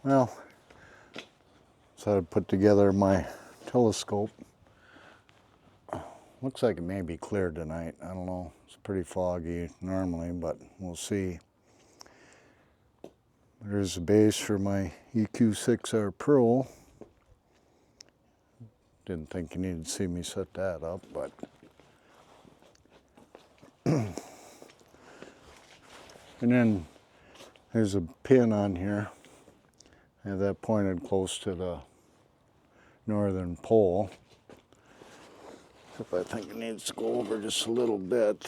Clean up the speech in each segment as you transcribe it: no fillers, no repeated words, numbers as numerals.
Well, so I put together my telescope. Looks like it may be clear tonight. I don't know. It's pretty foggy normally, but we'll see. There's the base for my EQ6R Pro. Didn't think you needed to see me set that up, but and then there's a pin on here. I have that pointed close to the northern pole. If I think it needs to go over just a little bit.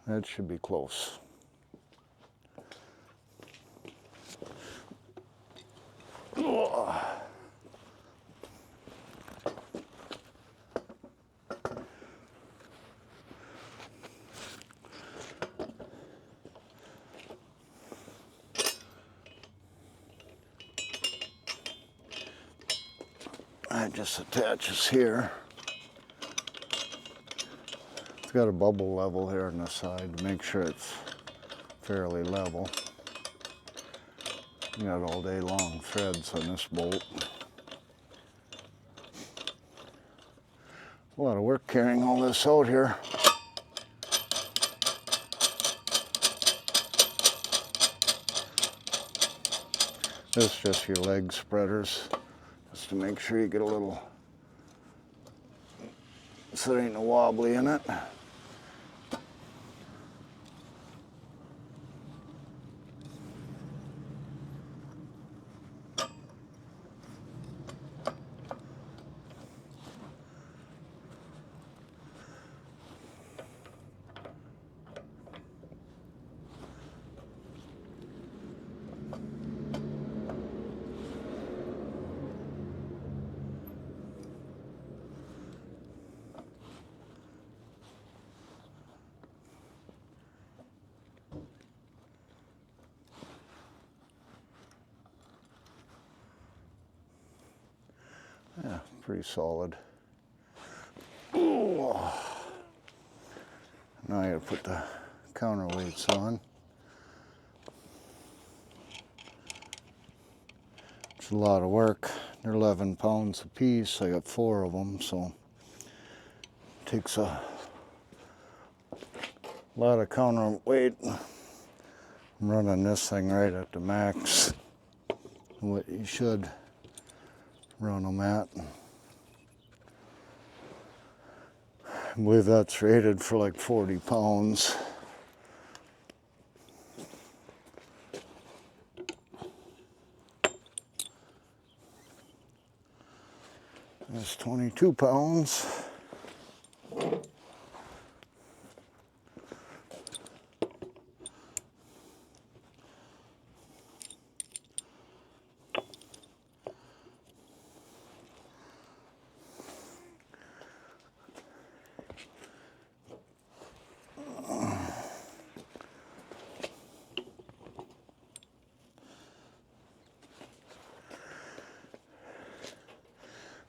That should be close. Oh. That just attaches here. It's got a bubble level here on the side to make sure it's fairly level. You got all day long threads on this bolt. A lot of work carrying all this out here. This is just your leg spreaders, just to make sure you get a little, so there ain't no wobbly in it. Yeah, pretty solid. Ooh. Now I gotta put the counterweights on. It's a lot of work. They're 11 pounds a piece. I got 4 of them, so it takes a lot of counterweight. I'm running this thing right at the max, what you should run them at. I believe that's rated for like 40 pounds. That's 22 pounds.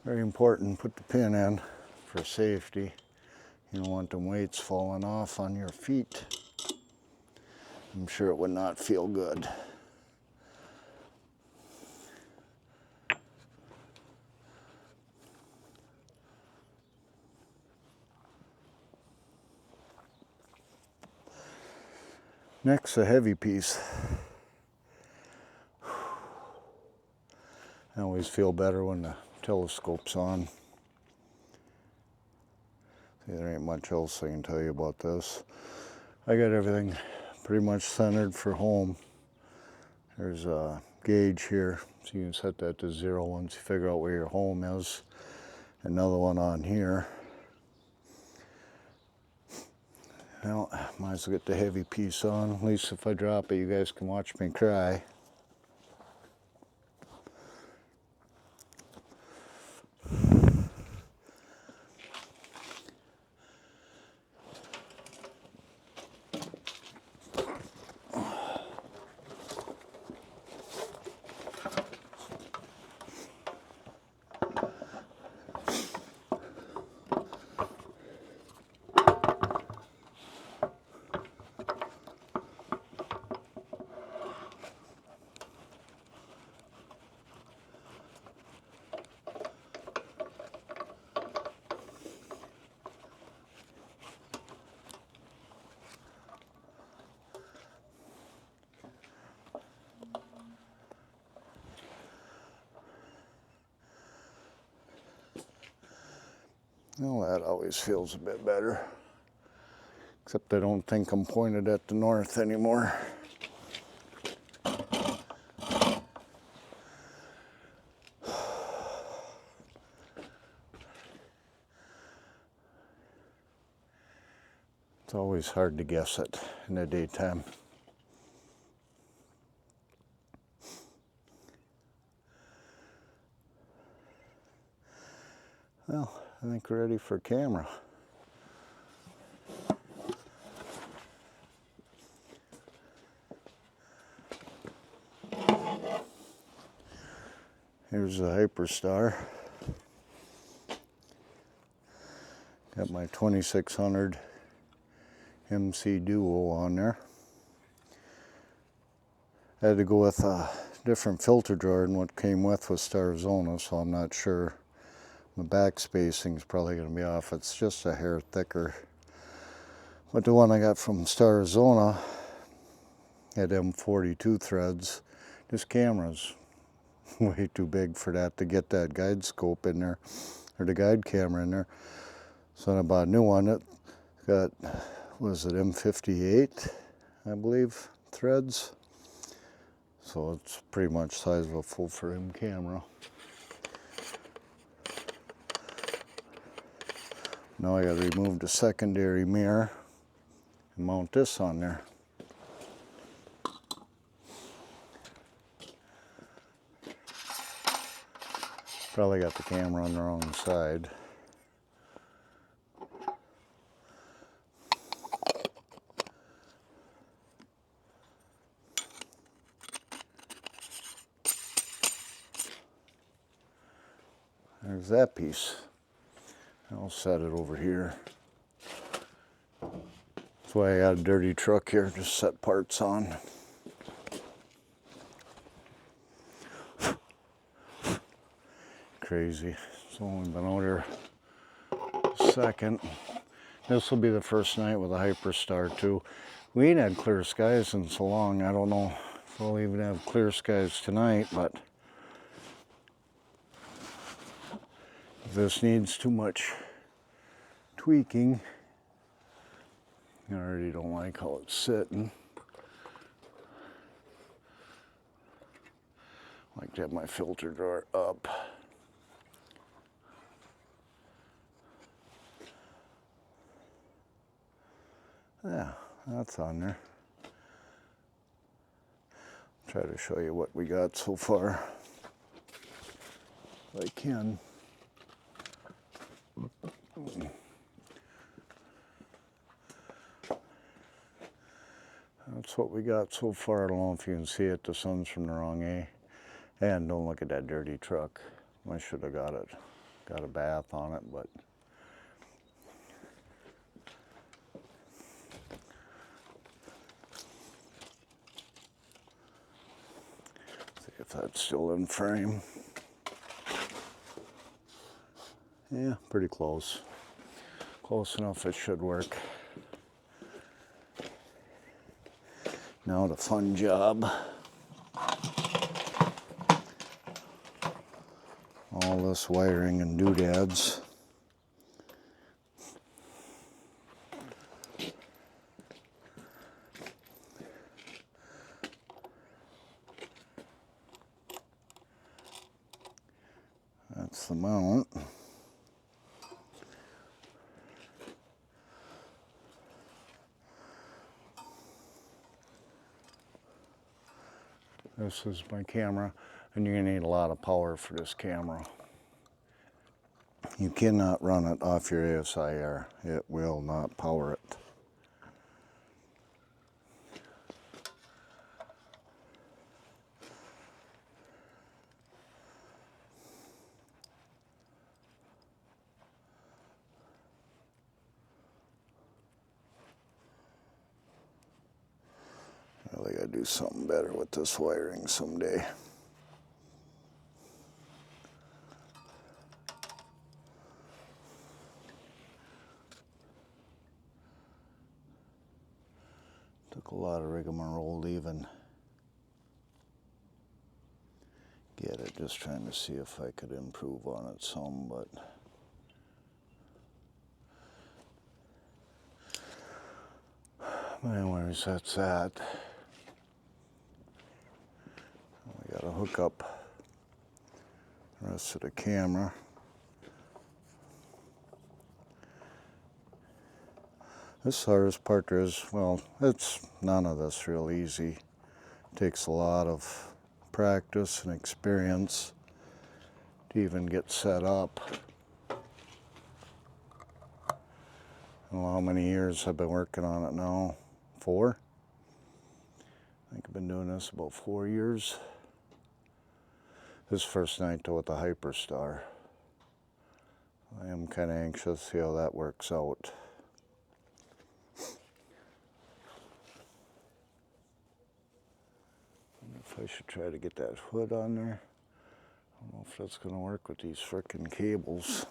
Very important, put the pin in for safety. You don't want them weights falling off on your feet. I'm sure it would not feel good. Next, a heavy piece. I always feel better when the telescope's on. See, there ain't much else I can tell you about this. I got everything pretty much centered for home. There's a gauge here, so you can set that to 0 once you figure out where your home is. Another one on here. Well, might as well get the heavy piece on. At least if I drop it, you guys can watch me cry. Well, that always feels a bit better. Except I don't think I'm pointed at the north anymore. It's always hard to guess it in the daytime. Well, I think we're ready for camera. Here's the hyperstar. Got my 2600 MC Duo on there. I had to go with a different filter drawer than what came with Arizona, so I'm not sure. My back spacing is probably going to be off. It's just a hair thicker. But the one I got from Arizona had M42 threads. This camera's way too big for that to get that guide scope in there, or the guide camera in there. So I bought a new one that got, was it M58, I believe, threads. So it's pretty much size of a full frame camera. Now I gotta remove the secondary mirror and mount this on there. Probably got the camera on the wrong side. There's that piece. I'll set it over here. That's why I got a dirty truck here, just set parts on. Crazy. It's only been out here a second. This will be the first night with a hyperstar too. We ain't had clear skies in so long. I don't know if we'll even have clear skies tonight, but if this needs too much tweaking, I already don't like how it's sitting. I like to have my filter drawer up. Yeah, that's on there. Try to show you what we got so far, if I can. That's what we got so far. I don't know if you can see it, the sun's from the wrong A. And don't look at that dirty truck. I should have got a bath on it, but see if that's still in frame. Yeah, pretty close. Close enough, it should work. Now the fun job. All this wiring and doodads. That's the mount. This is my camera, and you're gonna need a lot of power for this camera. You cannot run it off your ASIR. It will not power it. Really gotta do something better with this wiring someday. Took a lot of rigmarole to even get it. Just trying to see if I could improve on it some, but Anyways, that's that. We gotta hook up the rest of the camera. This hardest part is, well, it's none of this real easy. It takes a lot of practice and experience to even get set up. I don't know how many years I've been working on it now. 4? I think I've been doing this about 4 years. This first night though with the hyperstar. I am kind of anxious to see how that works out. If I should try to get that hood on there. I don't know if that's going to work with these frickin' cables.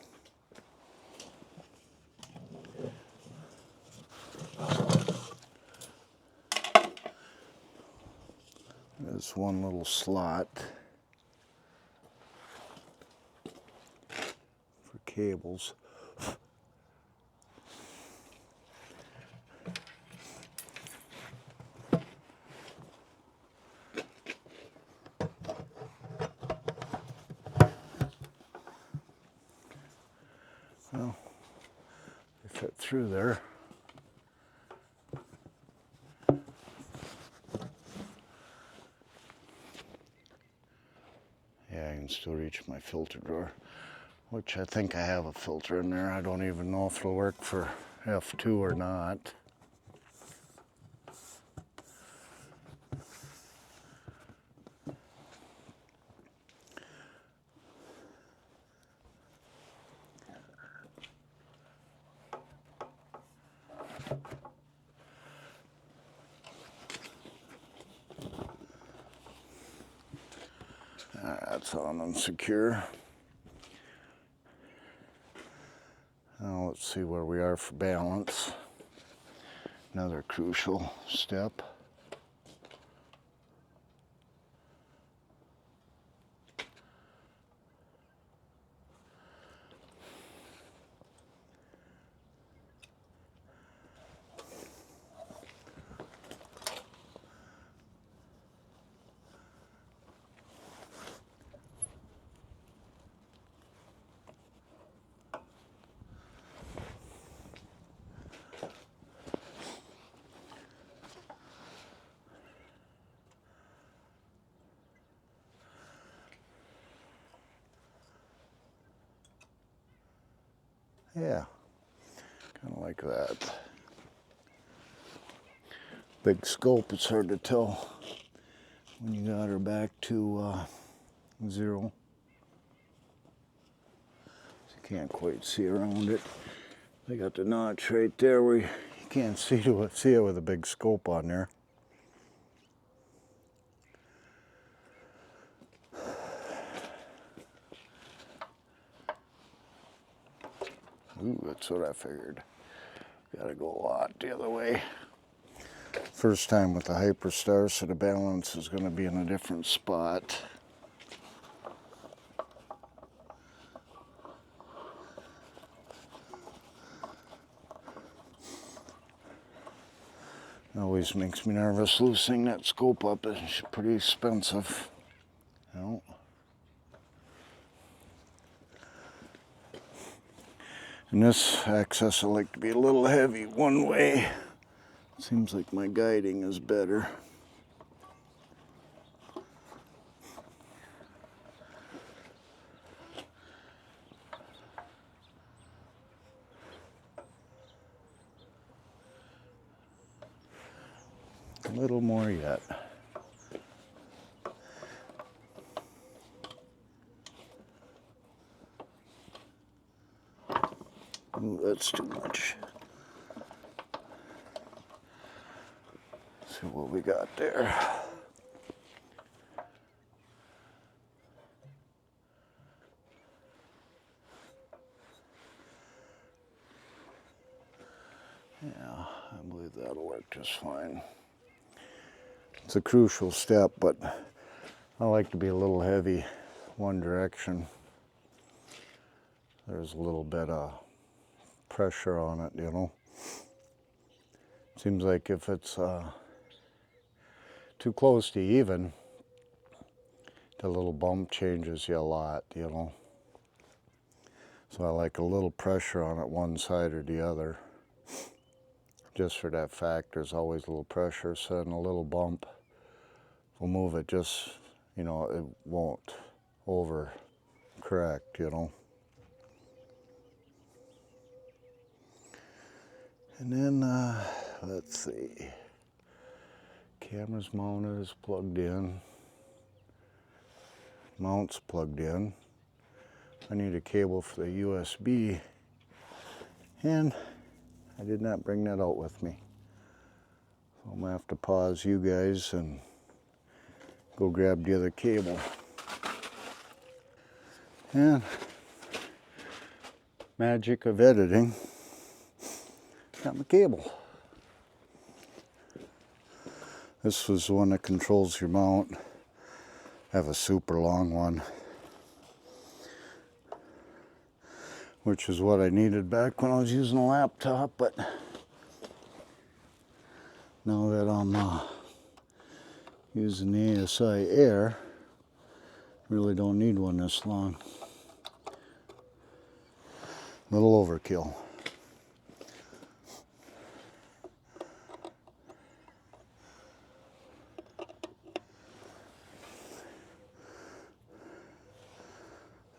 There's one little slot for cables. Well, they fit through there. Yeah, I can still reach my filter drawer, which I think I have a filter in there. I don't even know if it'll work for F2 or not. That's on unsecure. Now let's see where we are for balance. Another crucial step. Yeah, kind of like that. Big scope, it's hard to tell when you got her back to 0. So you can't quite see around it. They got the notch right there where you can't see it with a big scope on there. Ooh, that's what I figured. Gotta go a lot the other way. First time with the hyperstar, so the balance is going to be in a different spot. It always makes me nervous loosening that scope up. It's pretty expensive. You know? And this axis I like to be a little heavy one way. Seems like my guiding is better. A little more yet. Ooh, that's too much. See what we got there. Yeah, I believe that'll work just fine. It's a crucial step, but I like to be a little heavy one direction. There's a little bit of pressure on it, you know. Seems like if it's too close to even, the little bump changes you a lot, you know. So I like a little pressure on it one side or the other. Just for that fact, there's always a little pressure, so in a little bump will move it just, you know, it won't over correct, you know. And then, let's see, camera's mounted, is plugged in, mount's plugged in. I need a cable for the USB, and I did not bring that out with me. So I'm gonna have to pause you guys and go grab the other cable. And magic of editing, got my cable. This was the one that controls your mount. I have a super long one, which is what I needed back when I was using a laptop, but now that I'm using the ASI Air, really don't need one this long. Little overkill.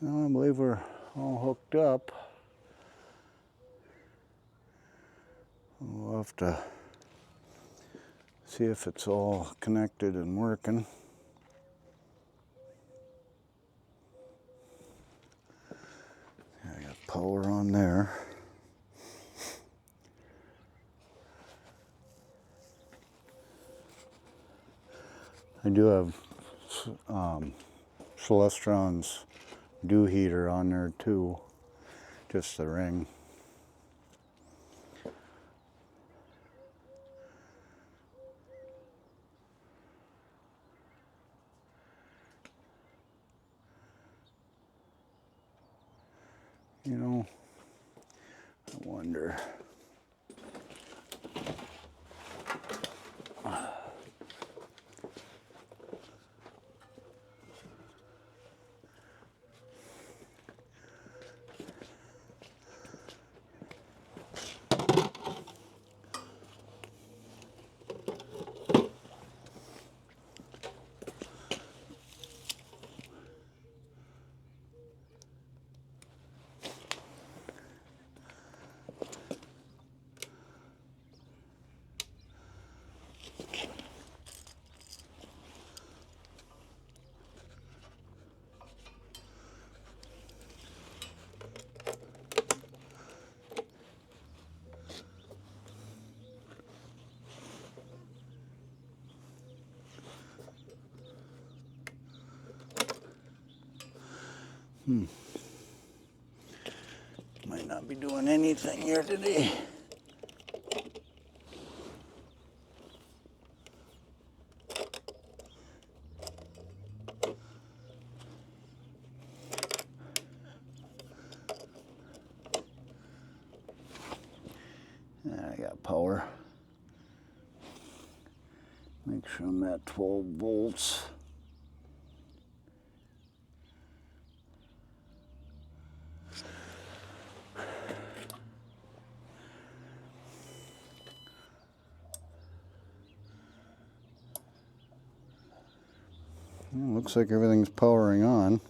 Now I believe we're all hooked up. We'll have to see if it's all connected and working. I got power on there. I do have Celestron's dew heater on there too, just the ring. You know, I wonder. Might not be doing anything here today. I got power. Make sure I'm at 12 volts. Looks like everything's powering on.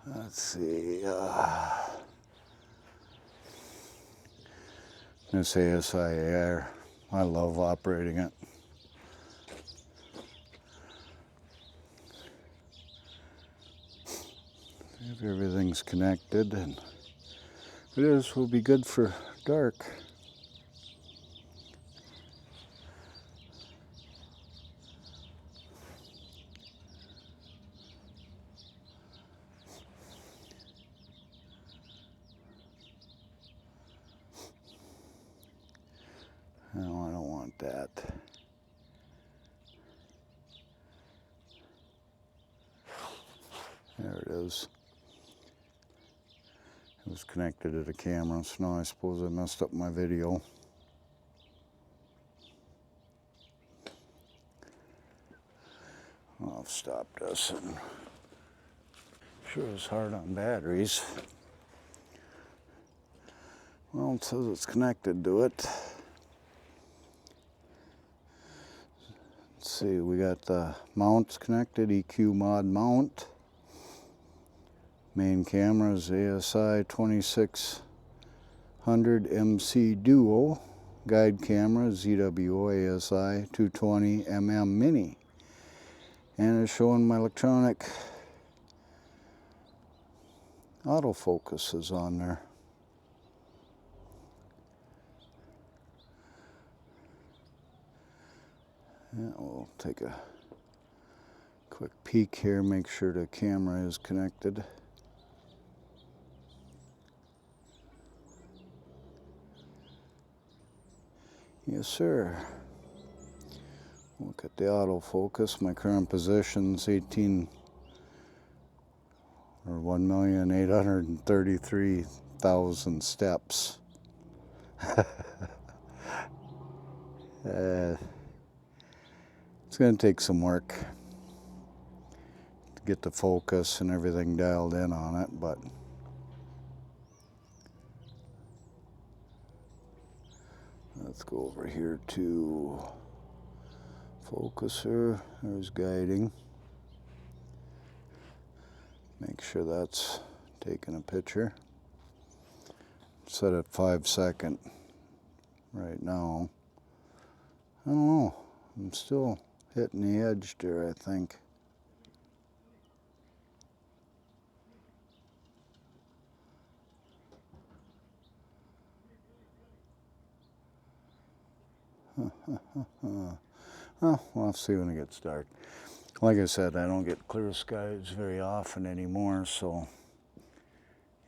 Let's see. This ASI Air, I love operating it. If everything's connected, and it is, will be good for dark. No, I don't want that. is. It was connected to the camera, so now I suppose I messed up my video. I'll stop this. And sure is hard on batteries. Well, it says it's connected to it. Let's see, we got the mounts connected, EQ mod mount. Main camera is ASI 2600 MC Duo. Guide camera ZWO ASI 220 mm Mini. And it's showing my electronic autofocus is on there. Yeah, we'll take a quick peek here, make sure the camera is connected. Yes, sir. Look at the autofocus. My current position's 1,833,000 steps. It's going to take some work to get the focus and everything dialed in on it, but let's go over here to focuser. There's guiding. Make sure that's taking a picture. Set at 5 seconds right now. I don't know. I'm still hitting the edge there, I think. Well, we'll have to see when it gets dark. Like I said, I don't get clear skies very often anymore, so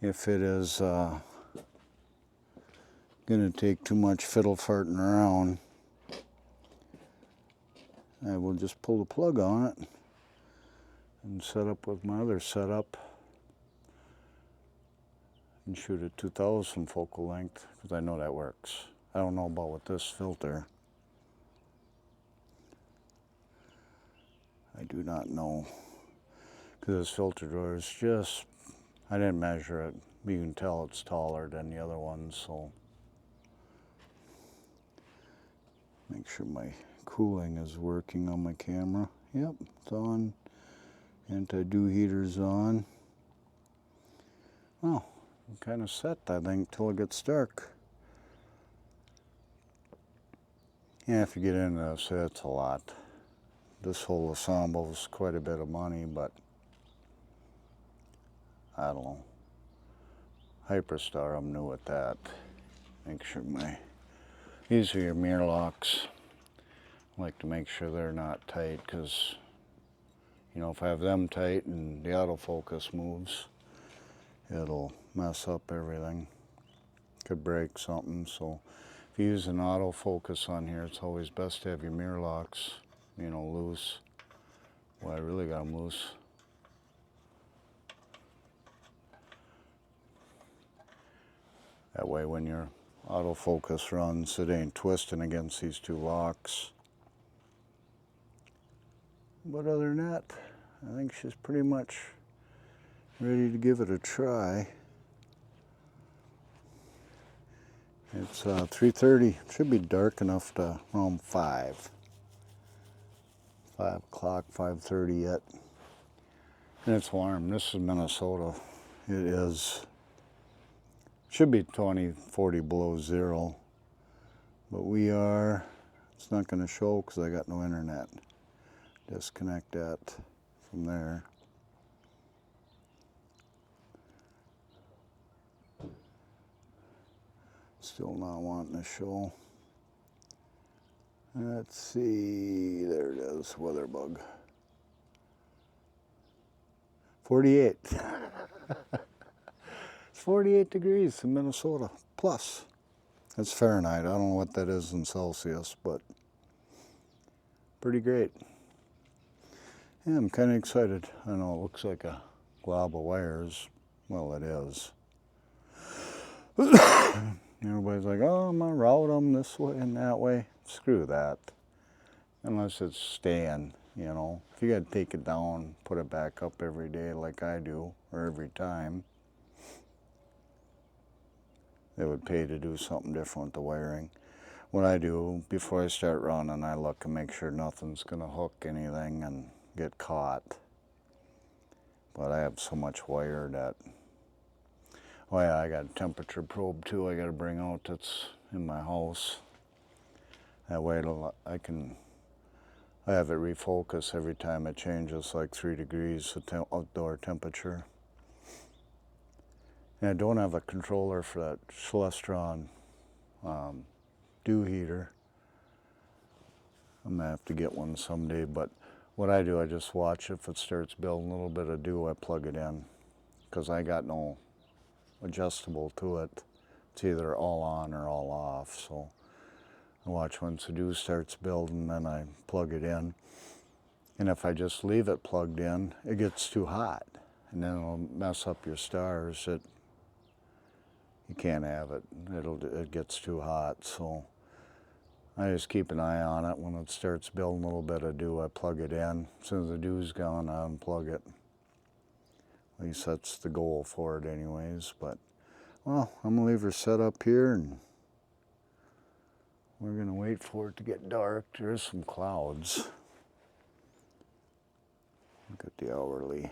if it is going to take too much fiddle farting around, I will just pull the plug on it and set up with my other setup and shoot at 2000 focal length, because I know that works. I don't know about with this filter. I do not know, because this filter door is just, I didn't measure it. You can tell it's taller than the other ones, so make sure my cooling is working on my camera. Yep, it's on. Anti-dew heater's on. Well, I'm kind of set, I think, till it gets dark. Yeah, if you get into this, it's a lot. This whole ensemble is quite a bit of money, but I don't know. Hyperstar, I'm new at that. Make sure these are your mirror locks. I like to make sure they're not tight, because, you know, if I have them tight and the autofocus moves, it'll mess up everything. Could break something, so if you use an autofocus on here, it's always best to have your mirror locks, you know, loose. Well, I really got them loose. That way when your autofocus runs, it ain't twisting against these two locks. But other than that, I think she's pretty much ready to give it a try. It's 3:30. It should be dark enough to around 5 o'clock, 5:30 yet. And it's warm. This is Minnesota. It is, should be 20, 40 below zero. But we are, it's not going to show because I got no internet. Disconnect that from there. Still not wanting to show. Let's see, there it is, weather bug. 48. It's 48 degrees in Minnesota, plus. That's Fahrenheit. I don't know what that is in Celsius, but pretty great. Yeah, I'm kind of excited. I know it looks like a glob of wires. Well, it is. Everybody's like, oh, I'm gonna route them this way and that way. Screw that. Unless it's staying, you know. If you gotta take it down, put it back up every day like I do, or every time, it would pay to do something different with the wiring. What I do, before I start running, I look and make sure nothing's gonna hook anything and get caught. But I have so much wire that, oh yeah, I got a temperature probe too I gotta bring out that's in my house. That way I have it refocus every time it changes like 3 degrees the outdoor temperature. And I don't have a controller for that Celestron dew heater. I'm gonna have to get one someday, but what I do, I just watch if it starts building a little bit of dew, I plug it in, because I got no adjustable to it. It's either all on or all off, so I watch once the dew starts building, then I plug it in. And if I just leave it plugged in, it gets too hot, and then it'll mess up your stars. You can't have it. It gets too hot, so I just keep an eye on it. When it starts building a little bit of dew, I plug it in. As soon as the dew's gone, I unplug it. At least that's the goal for it anyways. But, well, I'm gonna leave her set up here and we're gonna wait for it to get dark. There's some clouds. Look at the hourly.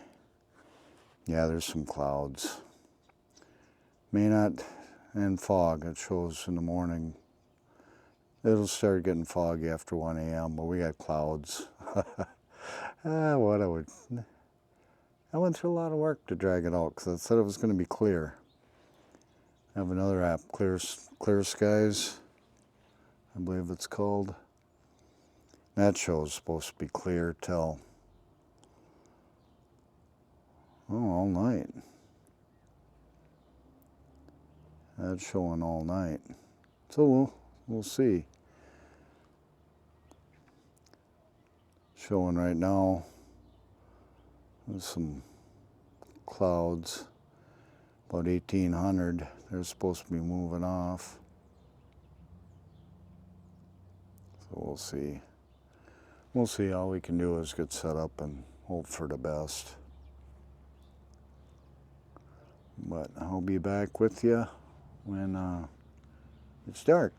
Yeah, there's some clouds. May not, and fog, it shows in the morning. It'll start getting foggy after 1 a.m., but we got clouds. I went through a lot of work to drag it out because I said it was going to be clear. I have another app, Clear Skies, I believe it's called. That show's supposed to be clear till, all night. That's showing all night. So we'll see. Showing right now, there's some clouds, about 1800. They're supposed to be moving off. So we'll see. We'll see. All we can do is get set up and hope for the best. But I'll be back with you when it's dark.